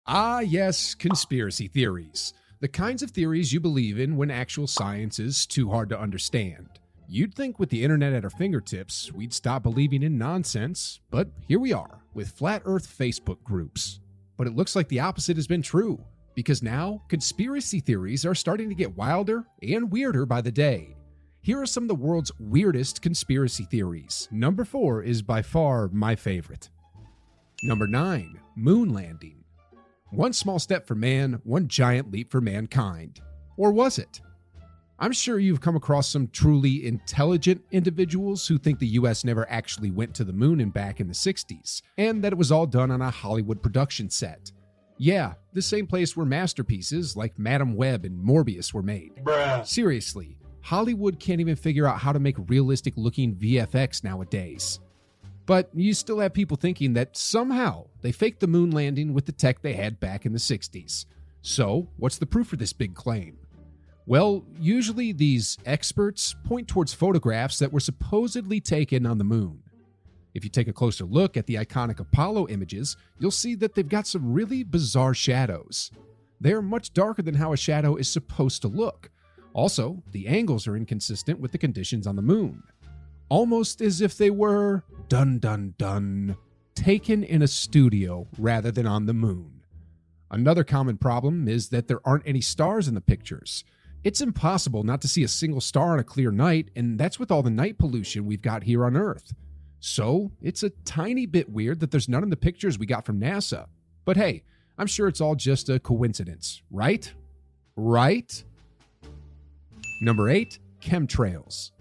Ah, yes, conspiracy theories. The kinds of theories you believe in when actual science is too hard to understand. You'd think with the internet at our fingertips, we'd stop believing in nonsense, but here we are, with flat earth Facebook groups. But it looks like the opposite has been true, because now conspiracy theories are starting to get wilder and weirder by the day. Here are some of the world's weirdest conspiracy theories. Number 4 is by far my favorite. Number 9, moon landing. One small step for man, one giant leap for mankind. Or was it? I'm sure you've come across some truly intelligent individuals who think the US never actually went to the moon and back in the 60s, and that it was all done on a Hollywood production set. Yeah, the same place where masterpieces like Madam Web and Morbius were made. Bruh. Seriously, Hollywood can't even figure out how to make realistic looking VFX nowadays. But you still have people thinking that somehow they faked the moon landing with the tech they had back in the 60s. So, what's the proof for this big claim? Well, usually these experts point towards photographs that were supposedly taken on the moon. If you take a closer look at the iconic Apollo images, you'll see that they've got some really bizarre shadows. They're much darker than how a shadow is supposed to look. Also, the angles are inconsistent with the conditions on the moon. Almost as if they were, dun dun dun, taken in a studio rather than on the moon. Another common problem is that there aren't any stars in the pictures. It's impossible not to see a single star on a clear night, and that's with all the night pollution we've got here on Earth. So, it's a tiny bit weird that there's none in the pictures we got from NASA. But hey, I'm sure it's all just a coincidence, right? Right? Number 8, chemtrails.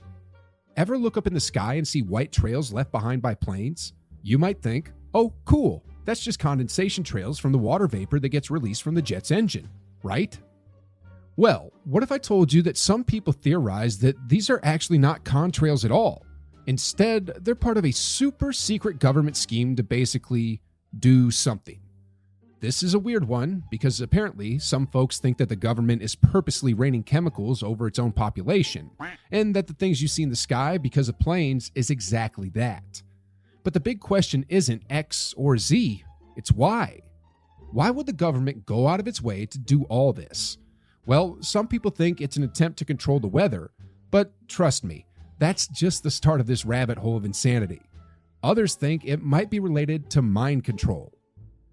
Ever look up in the sky and see white trails left behind by planes? You might think, oh, cool, that's just condensation trails from the water vapor that gets released from the jet's engine, right? Well, what if I told you that some people theorize that these are actually not contrails at all? Instead, they're part of a super secret government scheme to basically do something. This is a weird one because apparently some folks think that the government is purposely raining chemicals over its own population, and that the things you see in the sky because of planes is exactly that. But the big question isn't X or Z, it's why. Why would the government go out of its way to do all this? Well, some people think it's an attempt to control the weather, but trust me, that's just the start of this rabbit hole of insanity. Others think it might be related to mind control.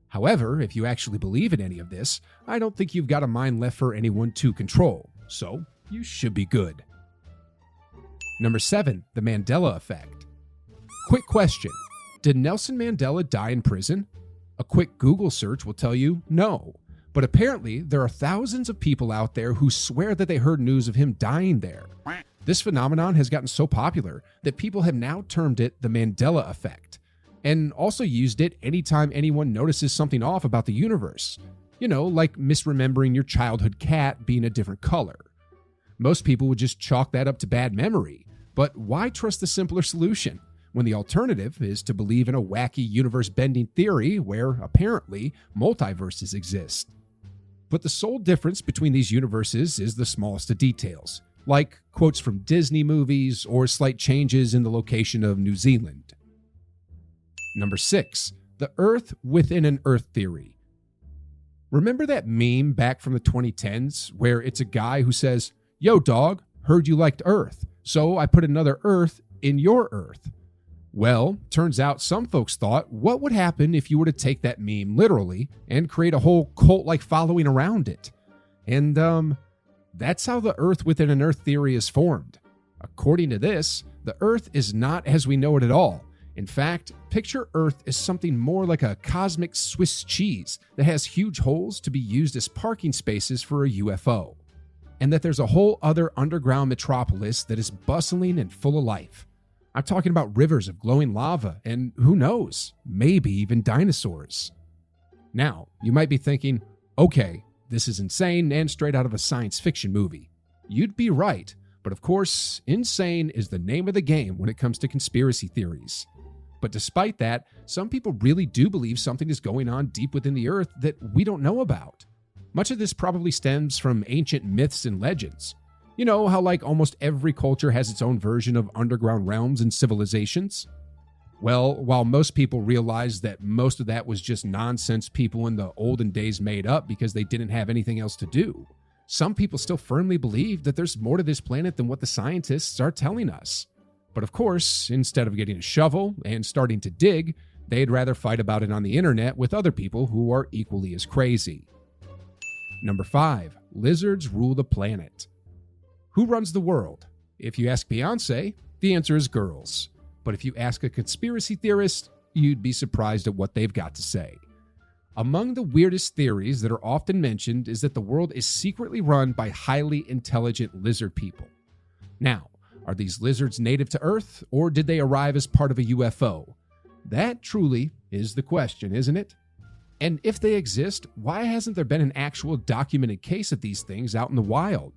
However, if you actually believe in any of this, I don't think you've got a mind left for anyone to control, so you should be good. Number 7, the Mandela Effect. Quick question, did Nelson Mandela die in prison? A quick Google search will tell you no, but apparently there are thousands of people out there who swear that they heard news of him dying there. This phenomenon has gotten so popular that people have now termed it the Mandela Effect, and also used it anytime anyone notices something off about the universe. You know, like misremembering your childhood cat being a different color. Most people would just chalk that up to bad memory, but why trust the simpler solution when the alternative is to believe in a wacky universe-bending theory where, apparently, multiverses exist? But the sole difference between these universes is the smallest of details, like quotes from Disney movies or slight changes in the location of New Zealand. Number 6, the Earth within an Earth theory. Remember that meme back from the 2010s where it's a guy who says, "Yo dog, heard you liked Earth, so I put another Earth in your Earth"? Well, turns out some folks thought, what would happen if you were to take that meme literally and create a whole cult-like following around it? And that's how the Earth within an Earth theory is formed. According to this, the Earth is not as we know it at all. In fact, picture Earth as something more like a cosmic Swiss cheese that has huge holes to be used as parking spaces for a UFO. And that there's a whole other underground metropolis that is bustling and full of life. I'm talking about rivers of glowing lava and who knows, maybe even dinosaurs. Now, you might be thinking, okay, this is insane and straight out of a science fiction movie. You'd be right, but of course, insane is the name of the game when it comes to conspiracy theories. But despite that, some people really do believe something is going on deep within the Earth that we don't know about. Much of this probably stems from ancient myths and legends. You know how like almost every culture has its own version of underground realms and civilizations? Well, while most people realized that most of that was just nonsense people in the olden days made up because they didn't have anything else to do, some people still firmly believe that there's more to this planet than what the scientists are telling us. But of course, instead of getting a shovel and starting to dig, they'd rather fight about it on the internet with other people who are equally as crazy. Number 5, lizards rule the planet. Who runs the world? If you ask Beyonce, the answer is girls. But if you ask a conspiracy theorist, you'd be surprised at what they've got to say. Among the weirdest theories that are often mentioned is that the world is secretly run by highly intelligent lizard people. Now, are these lizards native to Earth, or did they arrive as part of a UFO? That truly is the question, isn't it? And if they exist, why hasn't there been an actual documented case of these things out in the wild?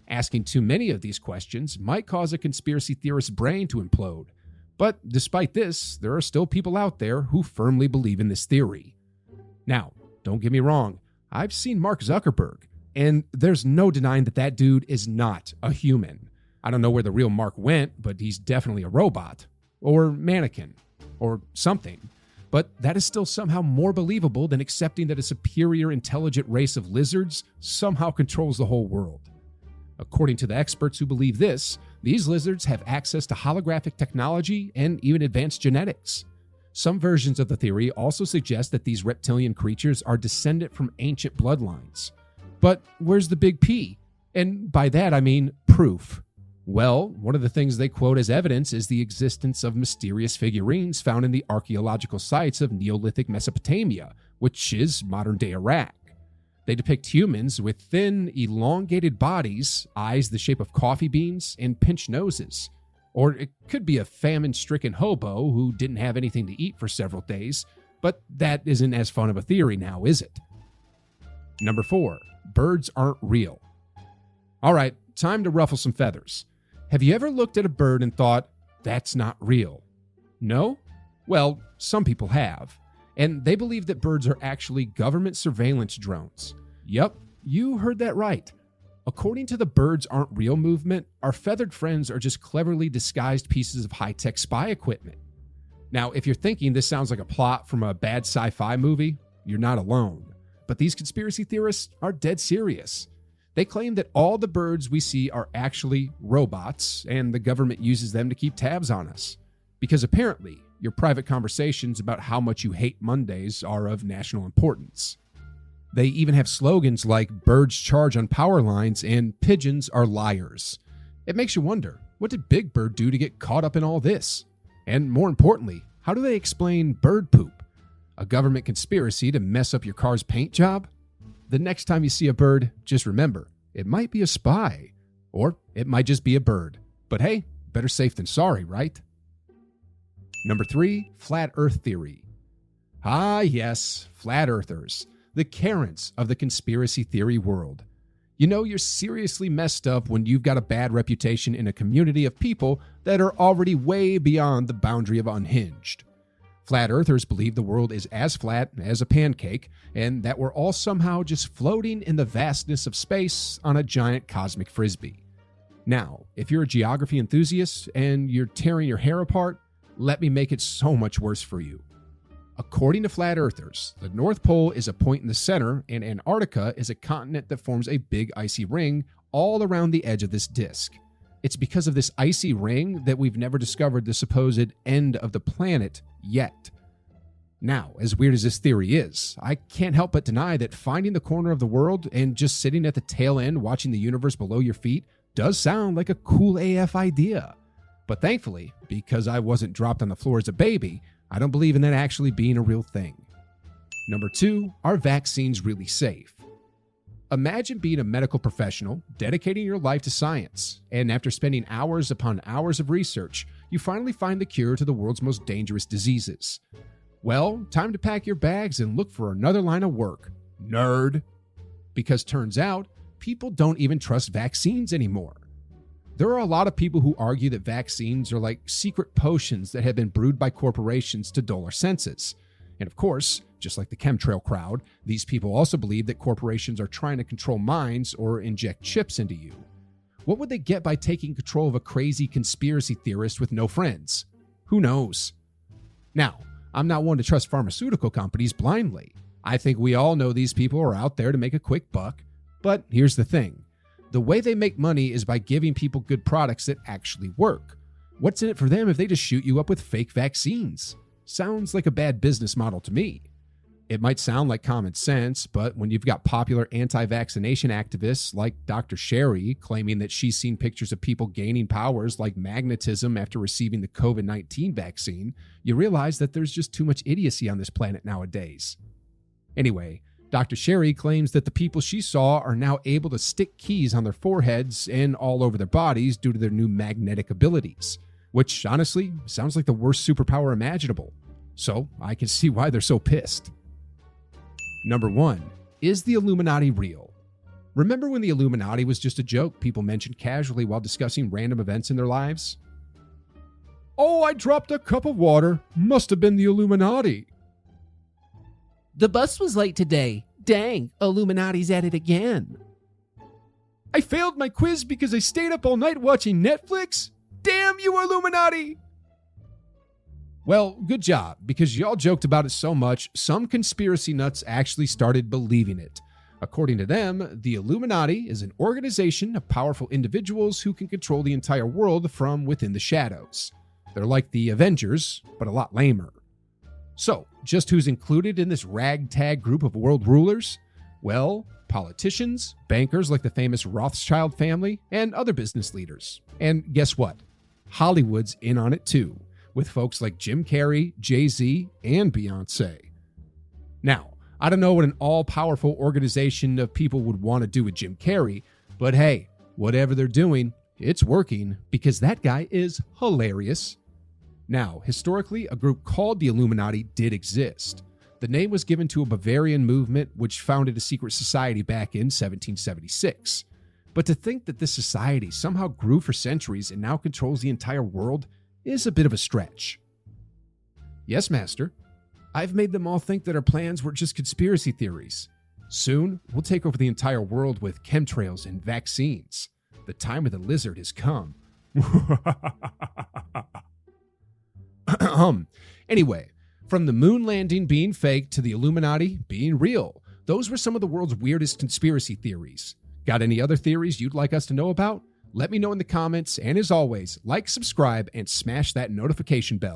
Asking too many of these questions might cause a conspiracy theorist's brain to implode. But despite this, there are still people out there who firmly believe in this theory. Now, don't get me wrong, I've seen Mark Zuckerberg, and there's no denying that that dude is not a human. I don't know where the real Mark went, but he's definitely a robot, or mannequin, or something. But that is still somehow more believable than accepting that a superior intelligent race of lizards somehow controls the whole world. According to the experts who believe this, these lizards have access to holographic technology and even advanced genetics. Some versions of the theory also suggest that these reptilian creatures are descendant from ancient bloodlines. But where's the big P? And by that I mean proof. Well, one of the things they quote as evidence is the existence of mysterious figurines found in the archaeological sites of Neolithic Mesopotamia, which is modern-day Iraq. They depict humans with thin, elongated bodies, eyes the shape of coffee beans, and pinched noses. Or it could be a famine-stricken hobo who didn't have anything to eat for several days, but that isn't as fun of a theory now, is it? Number 4, birds aren't real. All right, time to ruffle some feathers. Have you ever looked at a bird and thought, that's not real? No? Well, some people have. And they believe that birds are actually government surveillance drones. Yep, you heard that right. According to the Birds Aren't Real movement, our feathered friends are just cleverly disguised pieces of high-tech spy equipment. Now, if you're thinking this sounds like a plot from a bad sci-fi movie, you're not alone. But these conspiracy theorists are dead serious. They claim that all the birds we see are actually robots, and the government uses them to keep tabs on us. Because apparently, your private conversations about how much you hate Mondays are of national importance. They even have slogans like "Birds charge on power lines" and "Pigeons are liars." It makes you wonder, what did Big Bird do to get caught up in all this? And more importantly, how do they explain bird poop? A government conspiracy to mess up your car's paint job? The next time you see a bird, just remember, it might be a spy, or it might just be a bird. But hey, better safe than sorry, right? Number 3, flat earth theory. Ah, yes, flat earthers, the Karens of the conspiracy theory world. You know you're seriously messed up when you've got a bad reputation in a community of people that are already way beyond the boundary of unhinged. Flat earthers believe the world is as flat as a pancake, and that we're all somehow just floating in the vastness of space on a giant cosmic frisbee. Now, if you're a geography enthusiast and you're tearing your hair apart, let me make it so much worse for you. According to flat earthers, the North Pole is a point in the center, and Antarctica is a continent that forms a big icy ring all around the edge of this disk. It's because of this icy ring that we've never discovered the supposed end of the planet yet. Now, as weird as this theory is, I can't help but deny that finding the corner of the world and just sitting at the tail end watching the universe below your feet does sound like a cool AF idea. But thankfully, because I wasn't dropped on the floor as a baby, I don't believe in that actually being a real thing. Number 2, are vaccines really safe? Imagine being a medical professional, dedicating your life to science, and after spending hours upon hours of research, you finally find the cure to the world's most dangerous diseases. Well, time to pack your bags and look for another line of work. Nerd. Because turns out, people don't even trust vaccines anymore. There are a lot of people who argue that vaccines are like secret potions that have been brewed by corporations to dull our senses. And of course, just like the chemtrail crowd, these people also believe that corporations are trying to control minds or inject chips into you. What would they get by taking control of a crazy conspiracy theorist with no friends? Who knows? Now, I'm not one to trust pharmaceutical companies blindly. I think we all know these people are out there to make a quick buck. But here's the thing. The way they make money is by giving people good products that actually work. What's in it for them if they just shoot you up with fake vaccines? Sounds like a bad business model to me. It might sound like common sense, but when you've got popular anti-vaccination activists like Dr. Sherry claiming that she's seen pictures of people gaining powers like magnetism after receiving the COVID-19 vaccine, you realize that there's just too much idiocy on this planet nowadays. Anyway, Dr. Sherry claims that the people she saw are now able to stick keys on their foreheads and all over their bodies due to their new magnetic abilities, which honestly sounds like the worst superpower imaginable. So I can see why they're so pissed. Number 1. Is the Illuminati real? Remember when the Illuminati was just a joke people mentioned casually while discussing random events in their lives? Oh, I dropped a cup of water. Must have been the Illuminati. The bus was late today. Dang, Illuminati's at it again. I failed my quiz because I stayed up all night watching Netflix. Damn you, Illuminati! Well, good job, because y'all joked about it so much, some conspiracy nuts actually started believing it. According to them, the Illuminati is an organization of powerful individuals who can control the entire world from within the shadows. They're like the Avengers, but a lot lamer. So, just who's included in this ragtag group of world rulers? Well, politicians, bankers like the famous Rothschild family, and other business leaders. And guess what? Hollywood's in on it too, with folks like Jim Carrey, Jay-Z, and Beyonce. Now, I don't know what an all-powerful organization of people would want to do with Jim Carrey, but hey, whatever they're doing, it's working because that guy is hilarious. Now, historically, a group called the Illuminati did exist. The name was given to a Bavarian movement which founded a secret society back in 1776. But to think that this society somehow grew for centuries and now controls the entire world is a bit of a stretch. Yes, Master. I've made them all think that our plans were just conspiracy theories. Soon, we'll take over the entire world with chemtrails and vaccines. The time of the lizard has come. Anyway, from the moon landing being fake to the Illuminati being real, those were some of the world's weirdest conspiracy theories. Got any other theories you'd like us to know about? Let me know in the comments, and as always, like, subscribe, and smash that notification bell.